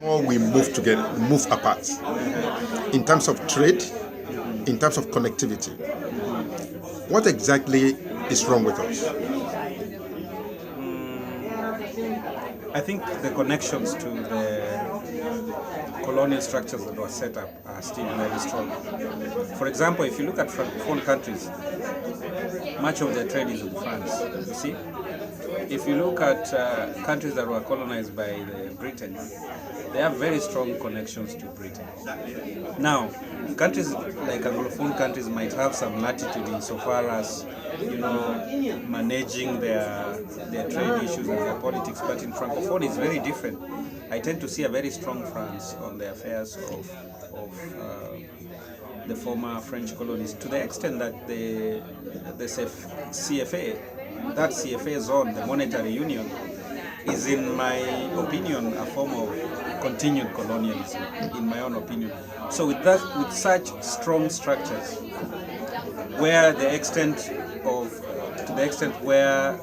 Or we move together, move apart in terms of trade, in terms of connectivity. What exactly is wrong with us? I think the connections to the colonial structures that were set up are still very strong. For example, if you look at Francophone countries, much of their trade is with France, you see? If you look at countries that were colonized by the Britain, they have very strong connections to Britain. Now, countries like Anglophone countries might have some latitude insofar as, managing their trade issues and their politics, but in Francophone it's very different. I tend to see a very strong France on the affairs of the former French colonies, to the extent that the CFA, that CFA zone, the monetary union, is, in my opinion, a form of continued colonialism, in my own opinion. So with such strong structures, to the extent where,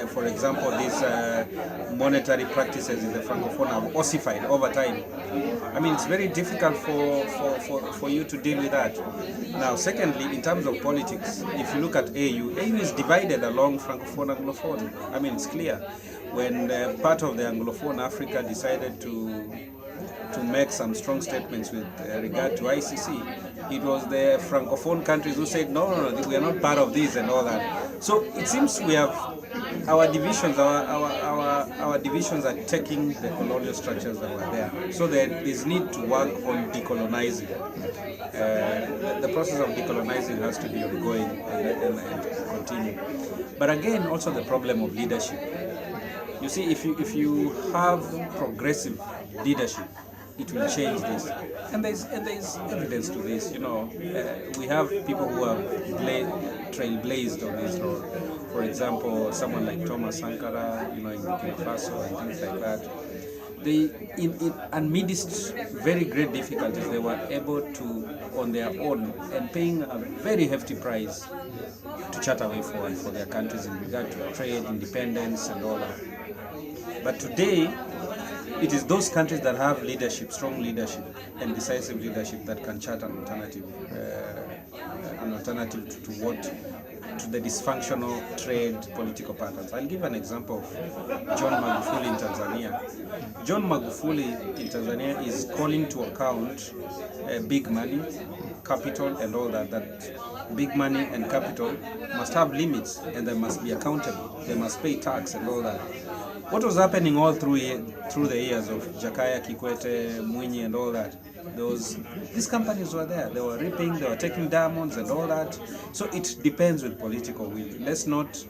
for example, these monetary practices in the Francophone have ossified over time, I mean, it's very difficult for you to deal with that. Now, secondly, in terms of politics, if you look at AU is divided along Francophone, Anglophone. I mean, it's clear. When part of the Anglophone Africa decided to make some strong statements with regard to ICC, it was the Francophone countries who said, no, we are not part of this and all that. So it seems we have our divisions, our divisions are taking the colonial structures that were there. So there is need to work on decolonizing. The process of decolonizing has to be ongoing and continue. But again, also the problem of leadership. You see, if you have progressive leadership, it will change this. And there is evidence to this. We have people who have trailblazed on this road. For example, someone like Thomas Sankara, in Burkina Faso and things like that. Amidst very great difficulties, they were able to, on their own, and paying a very hefty price, to chart a way forward for their countries in regard to trade, independence, and all that. But today, it is those countries that have leadership, strong leadership, and decisive leadership that can chart an alternative to the dysfunctional trade political patterns. I'll give an example of John Magufuli in Tanzania. John Magufuli in Tanzania is calling to account big money, capital, and all that. That big money and capital must have limits, and they must be accountable. They must pay tax and all that. What was happening all through the years of Jakaya Kikwete, Mwinyi, and all that? These companies were there. They were reaping, they were taking diamonds and all that. So it depends with political will. Let's also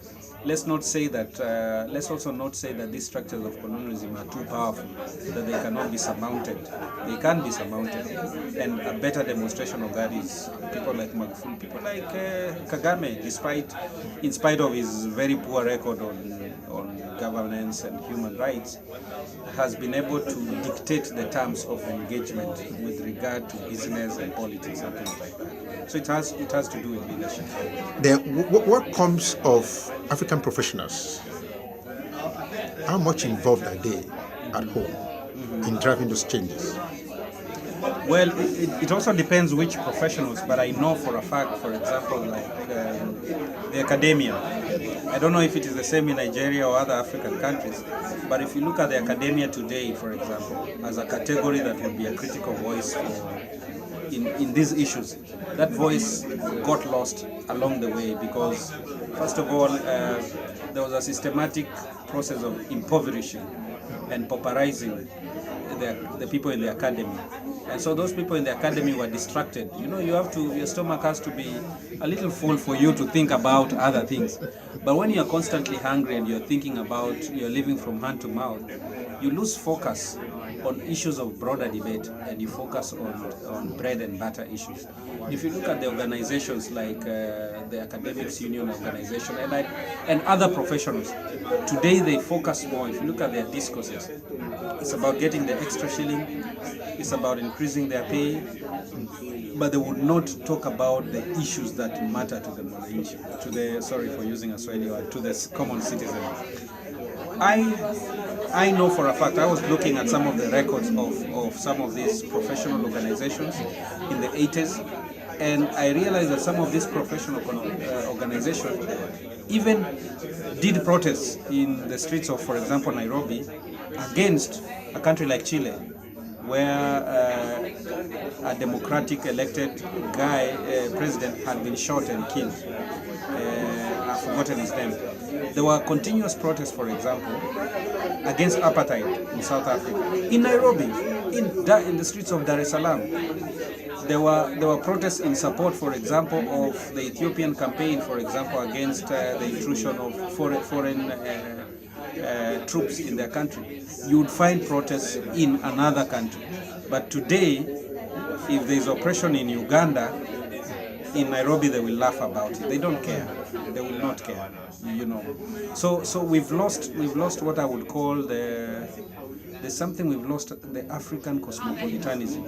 not say that these structures of colonialism are too powerful, that they cannot be surmounted. They can be surmounted. And a better demonstration of that is people like Magufuli, people like Kagame, in spite of his very poor record on governance and human rights, has been able to dictate the terms of engagement with regard to business and politics and things like that. So it has to do with leadership. Then what comes of African professionals? How much involved are they at home in driving those changes? Well, it also depends which professionals, but I know for a fact, for example, like the academia. I don't know if it is the same in Nigeria or other African countries, but if you look at the academia today, for example, as a category that will be a critical voice in these issues, that voice got lost along the way because, first of all, there was a systematic process of impoverishing and pauperizing the people in the academy. And so those people in the academy were distracted. Your stomach has to be a little full for you to think about other things. But when you're constantly hungry and you're living from hand to mouth, you lose focus on issues of broader debate and you focus on bread and butter issues. If you look at the organizations like the Academics Union Organization and other professionals, today they focus more. If you look at their discourses, it's about getting the extra shilling, it's about increasing their pay, but they would not talk about the issues that matter to the Mwananchi, sorry for using a Swahili word, to the common citizen. I know for a fact, I was looking at some of the records of some of these professional organizations in the 80s, and I realized that some of these professional organizations even did protests in the streets of, for example, Nairobi, against a country like Chile, where a democratic elected president had been shot and killed. I've forgotten his name. There were continuous protests, for example, against apartheid in South Africa. In Nairobi, in the streets of Dar es Salaam, there were protests in support, for example, of the Ethiopian campaign, for example, against the intrusion of foreign troops in their country. You would find protests in another country. But today, if there is oppression in Uganda, in Nairobi they will laugh about it. They don't care. They will not care. You know. So we've lost what I would call there's something we've lost, the African cosmopolitanism.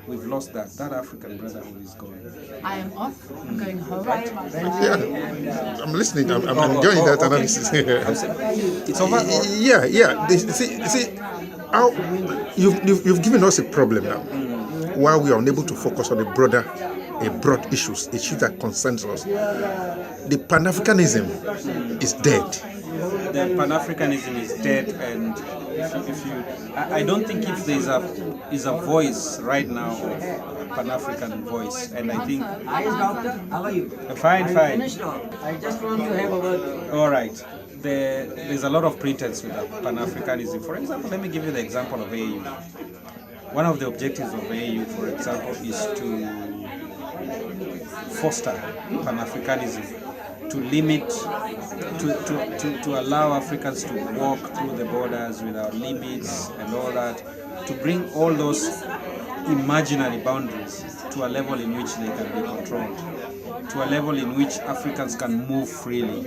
We've lost that. That African brotherhood is gone. I am off. I'm going home. Yeah, I'm listening. I'm enjoying that analysis. It's over. Yeah. See, how you've given us a problem now, while we are unable to focus on broad issues that concerns us. The Pan-Africanism is dead. The Pan-Africanism is dead, and I don't think if there is a voice right now, of Pan-African voice, and I think. Hi, doctor. How are you? Fine. Finished. I just want to have a word. All right. There's a lot of pretense with Pan-Africanism. For example, let me give you the example of AU. One of the objectives of AU, for example, is to foster Pan-Africanism, to limit, to allow Africans to walk through the borders without limits and all that, to bring all those imaginary boundaries to a level in which they can be controlled, to a level in which Africans can move freely.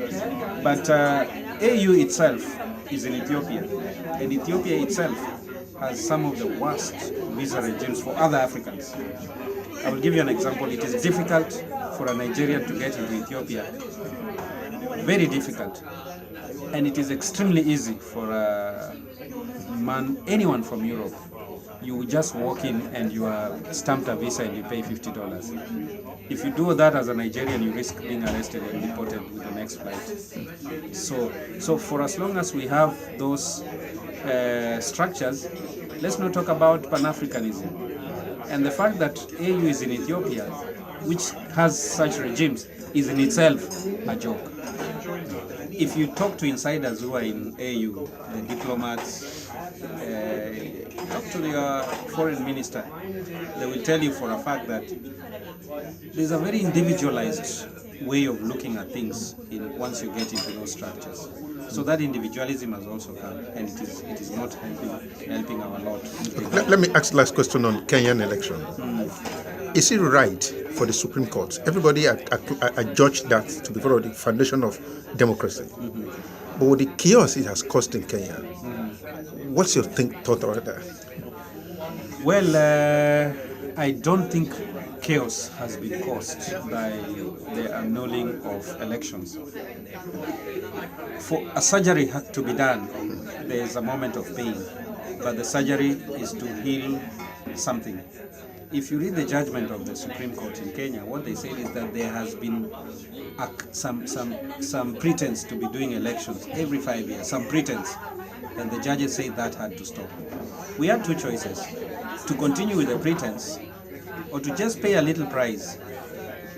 But AU itself is in Ethiopia, and Ethiopia itself has some of the worst visa regimes for other Africans. I will give you an example. It is difficult for a Nigerian to get into Ethiopia, very difficult, and it is extremely easy for anyone from Europe. You just walk in and you are stamped a visa and you pay $50. If you do that as a Nigerian, you risk being arrested and deported with the next flight. So for as long as we have those structures, let's not talk about Pan-Africanism. And the fact that AU is in Ethiopia, which has such regimes, is in itself a joke. If you talk to insiders who are in AU, the diplomats, talk to your foreign minister, they will tell you for a fact that there's a very individualized way of looking at things once you get into those structures. So that individualism has also come, and it is not helping our lot. Let me ask the last question on Kenyan election. Is it right for the Supreme Court? Everybody judged that to be part of the foundation of democracy. But with the chaos it has caused in Kenya, what's your thought about that? Well, I don't think chaos has been caused by the annulling of elections. For a surgery to be done, there is a moment of pain, but the surgery is to heal something. If you read the judgment of the Supreme Court in Kenya, what they say is that there has been some pretense to be doing elections every 5 years, some pretense, and the judges say that had to stop. We had two choices: to continue with the pretense, or to just pay a little price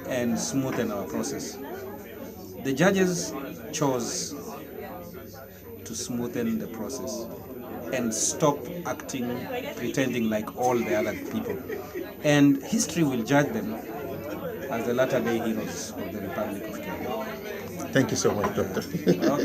and smoothen our process. The judges chose to smoothen the process and stop pretending like all the other people. And history will judge them as the latter-day heroes of the Republic of Kenya. Thank you so much, Doctor.